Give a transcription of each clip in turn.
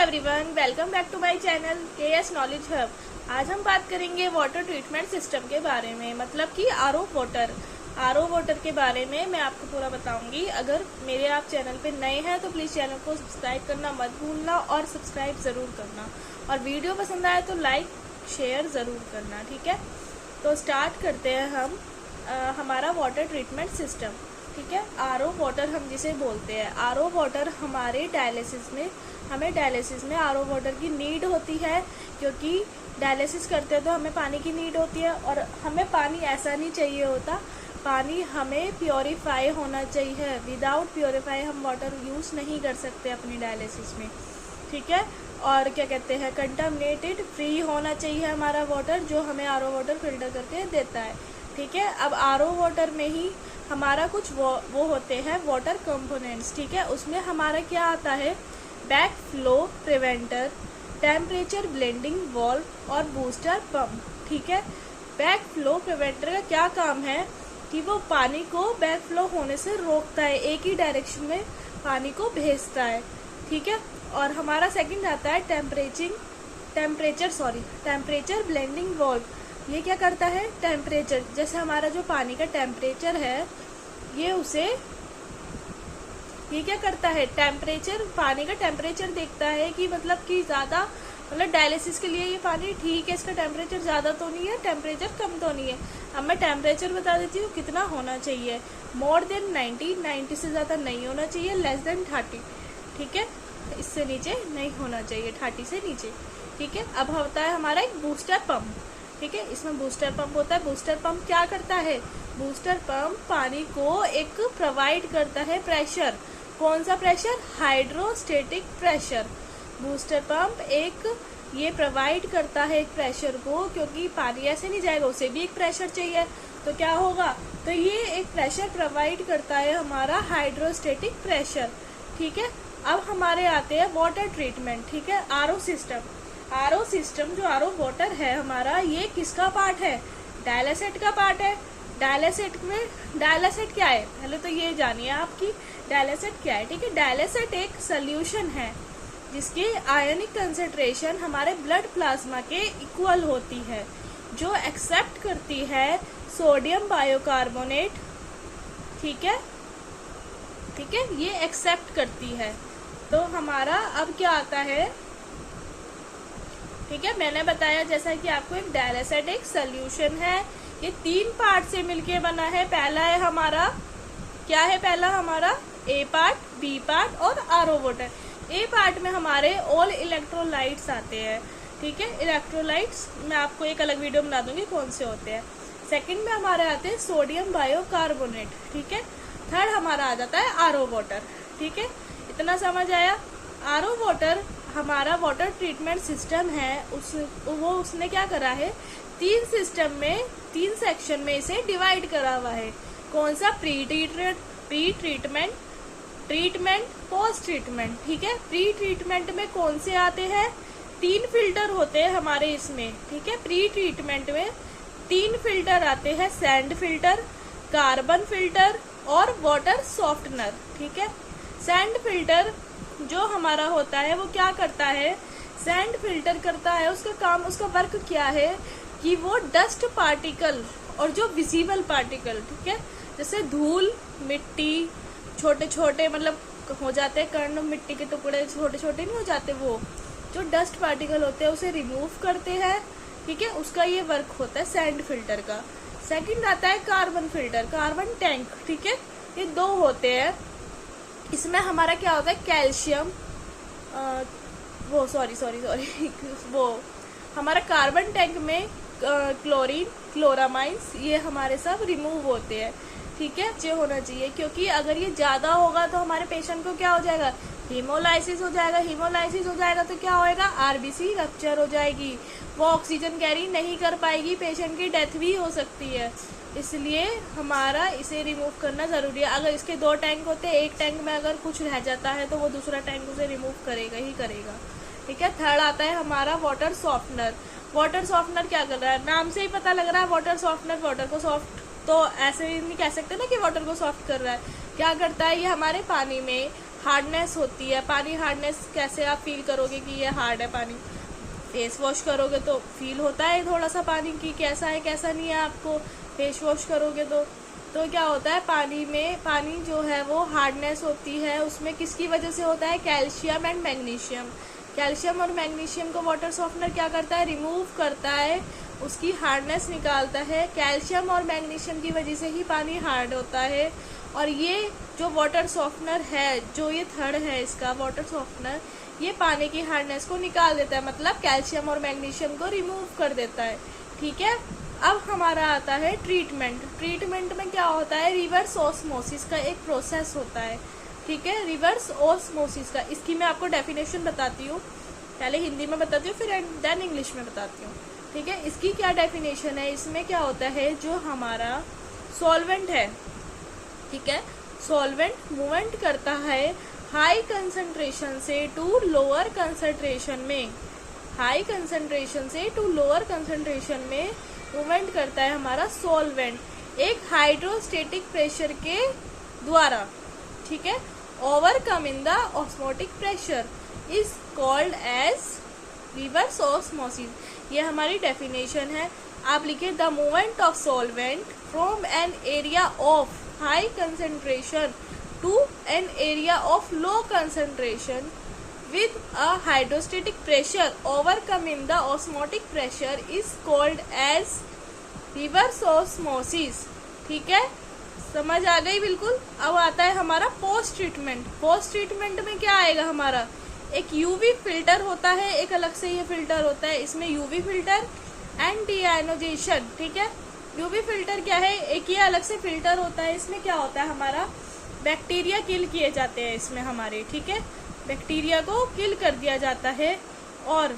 Everyone, welcome back to my channel KS knowledge hub. आज हम बात करेंगे वाटर ट्रीटमेंट सिस्टम के बारे में, मतलब कि आरओ वाटर के बारे में मैं आपको पूरा बताऊंगी। अगर मेरे आप चैनल पे नए हैं तो प्लीज़ चैनल को सब्सक्राइब करना मत भूलना और सब्सक्राइब ज़रूर करना, और वीडियो पसंद आए तो लाइक शेयर ज़रूर करना, ठीक है। तो स्टार्ट करते हैं हम हमारा वाटर ट्रीटमेंट सिस्टम, ठीक है। आरओ वाटर हम जिसे बोलते हैं, आरओ वाटर हमारे हमें डायलिसिस में आरओ वाटर की नीड होती है, क्योंकि डायलिसिस करते हैं तो हमें पानी की नीड होती है। और हमें पानी ऐसा नहीं चाहिए होता, पानी हमें प्योरीफाई होना चाहिए। विदाउट प्योरीफाई हम वाटर यूज़ नहीं कर सकते अपनी डायलिसिस में, ठीक है। और क्या कहते हैं, कंटामिनेटेड फ्री होना चाहिए हमारा वाटर, जो हमें आरओ वाटर फिल्टर करके देता है, ठीक है। अब आरओ वाटर में ही हमारा कुछ वो होते हैं वाटर कंपोनेंट्स, ठीक है। उसमें हमारा क्या आता है, back flow preventer, temperature blending valve और बूस्टर पंप, ठीक है। बैक फ्लो प्रिवेंटर का क्या काम है कि वो पानी को बैक फ्लो होने से रोकता है, एक ही डायरेक्शन में पानी को भेजता है, ठीक है। और हमारा सेकंड आता है टेम्परेचर ब्लेंडिंग वाल्व। ये क्या करता है, टेम्परेचर, जैसे हमारा जो पानी का टेम्परेचर है, ये क्या करता है, पानी का टेम्परेचर देखता है कि मतलब कि ज़्यादा, मतलब डायलिसिस के लिए ये पानी ठीक है, इसका टेम्परेचर ज़्यादा तो नहीं है, टेम्परेचर कम तो नहीं है। अब मैं टेम्परेचर बता देती हूँ कितना होना चाहिए। मोर देन 90 से ज़्यादा नहीं होना चाहिए, लेस देन 30, ठीक है। इससे नीचे नहीं होना चाहिए, 30 से नीचे, ठीक है। अब होता है हमारा एक बूस्टर पंप, ठीक है। इसमें बूस्टर पंप होता है। बूस्टर पंप क्या करता है, बूस्टर पंप पानी को एक प्रोवाइड करता है प्रेशर। कौन सा pressure, hydrostatic pressure. Booster pump ये प्रोवाइड करता है एक प्रेशर को, क्योंकि पानी ऐसे नहीं जाएगा, उसे भी एक प्रेशर चाहिए, तो क्या होगा, तो ये एक प्रेशर प्रोवाइड करता है हमारा हाइड्रोस्टेटिक प्रेशर, ठीक है। अब हमारे आते हैं वाटर ट्रीटमेंट, ठीक है। आरओ सिस्टम जो आरओ वाटर है हमारा, ये किसका पार्ट है, डायलिसेट का पार्ट है। डायलिसेट क्या है, पहले तो ये जानिए आपकी डायलिसेट क्या है, ठीक है। डायलिसेट एक सोल्यूशन है जिसकी आयनिक कंसेंट्रेशन हमारे ब्लड प्लाज्मा के इक्वल होती है, जो एक्सेप्ट करती है सोडियम बायोकार्बोनेट, ठीक है, ये एक्सेप्ट करती है। तो हमारा अब क्या आता है, ठीक है, मैंने बताया जैसा कि आपको, एक डायलिसेट एक सोल्यूशन है, ये 3 पार्ट से मिलके बना है। पहला है हमारा, क्या है पहला हमारा, ए पार्ट, बी पार्ट और आरओ वाटर। ए पार्ट में हमारे ऑल इलेक्ट्रोलाइट्स आते हैं, ठीक है। इलेक्ट्रोलाइट्स मैं आपको एक अलग वीडियो बना दूंगी कौन से होते हैं। सेकंड में हमारे आते हैं सोडियम बायोकार्बोनेट, ठीक है। थर्ड हमारा आ जाता है आरओ वाटर, ठीक है। इतना समझ आया। आरओ वाटर हमारा वाटर ट्रीटमेंट सिस्टम है, उसने क्या करा है, 3 सेक्शन में इसे डिवाइड करा हुआ है। कौन सा, pre treatment, treatment, post treatment, ठीक है। प्री ट्रीटमेंट में कौन से आते हैं, 3 फिल्टर होते हैं हमारे इसमें, ठीक है। प्री ट्रीटमेंट में 3 फिल्टर आते हैं, सैंड फिल्टर, कार्बन फिल्टर और वाटर सॉफ्टनर, ठीक है। सैंड फिल्टर जो हमारा होता है वो क्या करता है, सैंड फिल्टर करता है, उसका काम, उसका वर्क क्या है कि वो डस्ट पार्टिकल और जो विजिबल पार्टिकल, ठीक है, जैसे धूल, मिट्टी, छोटे छोटे मतलब हो जाते हैं कण, मिट्टी के टुकड़े छोटे छोटे नहीं हो जाते, वो जो डस्ट पार्टिकल होते हैं उसे रिमूव करते हैं, ठीक है। उसका ये वर्क होता है सैंड फिल्टर का। सेकंड आता है कार्बन फिल्टर, कार्बन टैंक, ठीक है। ये 2 होते हैं। इसमें हमारा क्या होता है, कैल्शियम, वो हमारा कार्बन टैंक में क्लोरीन, क्लोरामाइन्स, ये हमारे सब रिमूव होते हैं, ठीक है। ये होना चाहिए, क्योंकि अगर ये ज़्यादा होगा तो हमारे पेशेंट को क्या हो जाएगा, हीमोलाइसिस हो जाएगा तो क्या होएगा, आरबीसी रप्चर हो जाएगी, वो ऑक्सीजन कैरी नहीं कर पाएगी, पेशेंट की डेथ भी हो सकती है। इसलिए हमारा इसे रिमूव करना ज़रूरी है। अगर इसके 2 टैंक होते हैं, एक टैंक में अगर कुछ रह जाता है तो वो दूसरा टैंक उसे रिमूव करेगा ही करेगा, ठीक है। थर्ड आता है हमारा वाटर सॉफ्टनर। वाटर सॉफ्टनर क्या कर रहा है, नाम से ही पता लग रहा है, वाटर सॉफ्टनर वाटर को सॉफ्ट, तो ऐसे नहीं कह सकते ना कि वाटर को सॉफ्ट कर रहा है। क्या करता है, ये हमारे पानी में हार्डनेस होती है, पानी हार्डनेस कैसे आप फील करोगे कि ये हार्ड है पानी? फेस वॉश करोगे तो फील होता है थोड़ा सा पानी की कैसा है कैसा नहीं है आपको, फेस वॉश करोगे तो क्या होता है पानी में, पानी जो है वो हार्डनेस होती है, उसमें किसकी वजह से होता है? Calcium and magnesium. कैल्शियम और मैग्नीशियम को वाटर सॉफ्टनर क्या करता है? रिमूव करता है, उसकी हार्डनेस निकालता है। कैल्शियम और मैग्नीशियम की वजह से ही पानी हार्ड होता है। और ये जो वाटर सॉफ्टनर है, जो ये थर्ड है इसका वाटर सॉफ्टनर, ये पानी की हार्डनेस को निकाल देता है, मतलब कैल्शियम और मैग्नीशियम को रिमूव कर देता है। ठीक है, अब हमारा आता है ट्रीटमेंट। ट्रीटमेंट में क्या होता है? रिवर्स ऑस्मोसिस का एक प्रोसेस होता है। ठीक है, रिवर्स ऑस्मोसिस का, इसकी मैं आपको डेफिनेशन बताती हूँ, पहले हिंदी में बताती हूँ फिर देन इंग्लिश में बताती हूँ। ठीक है, इसकी क्या डेफिनेशन है? इसमें क्या होता है, जो हमारा सॉल्वेंट है, ठीक है, सॉल्वेंट मूवमेंट करता है हाई कंसंट्रेशन से टू लोअर कंसंट्रेशन में, हाई कंसंट्रेशन से टू लोअर कंसंट्रेशन में मूवमेंट करता है हमारा सॉल्वेंट एक हाइड्रोस्टेटिक प्रेशर के द्वारा। ठीक है, overcoming the osmotic pressure is called as reverse osmosis. ये हमारी डेफिनेशन है। आप लिखिए the movement of solvent from an area of high concentration to an area of low concentration with a hydrostatic pressure overcoming the osmotic pressure is called as reverse osmosis। ठीक है, समझ आ गई बिल्कुल। अब आता है हमारा पोस्ट ट्रीटमेंट। पोस्ट ट्रीटमेंट में क्या आएगा हमारा? एक यूवी फिल्टर होता है, एक अलग से ये फिल्टर होता है, इसमें यूवी फिल्टर एंड डीआयोनाइजेशन। ठीक है, यूवी फिल्टर क्या है? एक ये अलग से फिल्टर होता है, इसमें क्या होता है हमारा बैक्टीरिया किल किए जाते हैं इसमें हमारे। ठीक है, बैक्टीरिया को किल कर दिया जाता है। और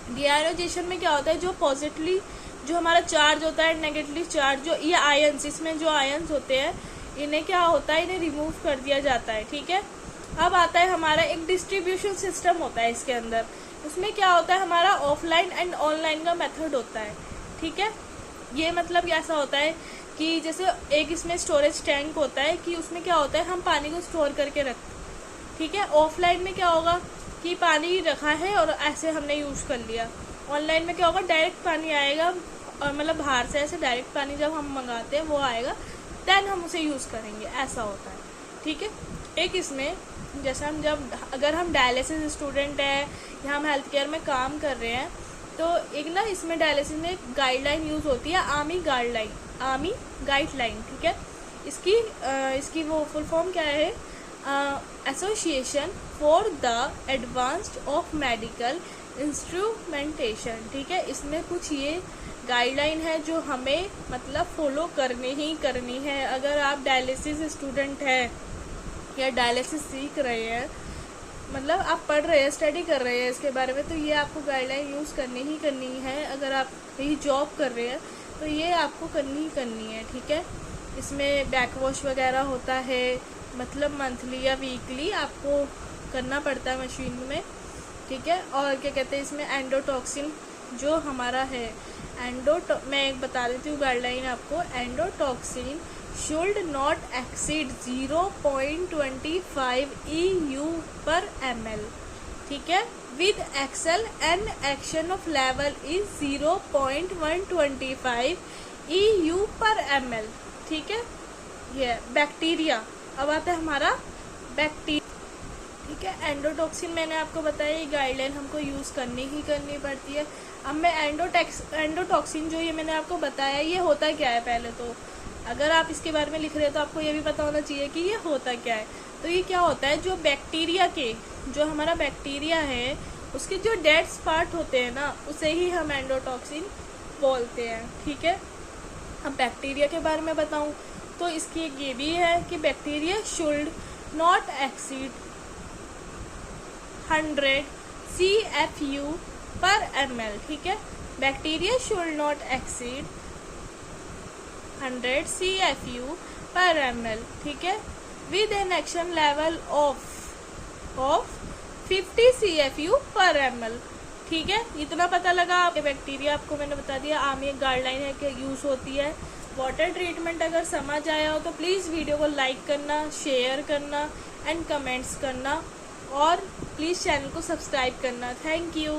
डीआयोनाइजेशन में क्या होता है? जो पॉजिटिवली जो हमारा चार्ज होता है, नेगेटिवली चार्ज जो ये आयंस, इसमें जो आयंस होते हैं इन्हें क्या होता है? इन्हें रिमूव कर दिया जाता है। ठीक है, अब आता है हमारा एक डिस्ट्रीब्यूशन सिस्टम होता है इसके अंदर। उसमें क्या होता है हमारा ऑफलाइन एंड ऑनलाइन का मेथड होता है। ठीक है, ये मतलब ऐसा होता है कि जैसे एक इसमें स्टोरेज टैंक होता है कि उसमें क्या होता है हम पानी को स्टोर करके रखते हैं। ठीक है, ऑफलाइन में क्या होगा कि पानी रखा है और ऐसे हमने यूज कर लिया। ऑनलाइन में क्या होगा? डायरेक्ट पानी आएगा, और मतलब बाहर से ऐसे डायरेक्ट पानी जब हम मंगाते हैं वो आएगा, देन हम उसे यूज करेंगे, ऐसा होता है। ठीक है, एक इसमें जैसे हम जब अगर हम डायलिसिस स्टूडेंट है या हम हेल्थ केयर में काम कर रहे हैं तो एक ना इसमें डायलिसिस में एक गाइडलाइन यूज होती है, आर्मी गाइडलाइन। ठीक है, इसकी वो फुल फॉर्म क्या है? Association for the advanced of medical instrumentation. ठीक है, इसमें कुछ ये गाइडलाइन है जो हमें मतलब फॉलो करनी है। अगर आप डायलिसिस स्टूडेंट हैं या डायलिसिस सीख रहे हैं, मतलब आप पढ़ रहे हैं, स्टडी कर रहे हैं इसके बारे में, तो ये आपको गाइडलाइन यूज़ करनी है। अगर आप यही जॉब कर रहे हैं तो ये आपको करनी है। ठीक है, इसमें बैक वॉश वगैरह होता है, मतलब मंथली या वीकली आपको करना पड़ता है मशीन में। ठीक है, और क्या कहते हैं इसमें एंडोटॉक्सिन जो हमारा है, मैं एक बता देती हूँ गाइडलाइन आपको। Endotoxin should not exceed 0.25 EU per ml। ठीक है, with excel and action of level is 0.125 EU per ml। ठीक है, ये बैक्टीरिया। अब आता है हमारा बैक्टीरिया। ठीक है, एंडोटॉक्सिन मैंने आपको बताया ये गाइडलाइन हमको यूज़ करनी पड़ती है। अब मैं एंडोटॉक्सिन जो ये मैंने आपको बताया ये होता क्या है? पहले तो अगर आप इसके बारे में लिख रहे हो तो आपको ये भी पता होना चाहिए कि ये होता क्या है। तो ये क्या होता है, जो हमारा बैक्टीरिया है उसके जो डेड पार्ट होते हैं ना, उसे ही हम एंडोटॉक्सिन बोलते हैं। ठीक है, अब बैक्टीरिया के बारे में बताऊं तो इसकी एक ये भी है कि bacteria should not exceed 100 CFU per ml। ठीक है, bacteria should not exceed 100 CFU per ml। ठीक है, with an action level of 50 CFU per ml। ठीक है, इतना पता लगा। बैक्टीरिया आपको मैंने बता दिया, आम एक गाइडलाइन है कि यूज होती है वाटर ट्रीटमेंट अगर समझ आया हो तो प्लीज़ वीडियो को लाइक करना, शेयर करना एंड कमेंट्स करना, और प्लीज़ चैनल को सब्सक्राइब करना। Thank you.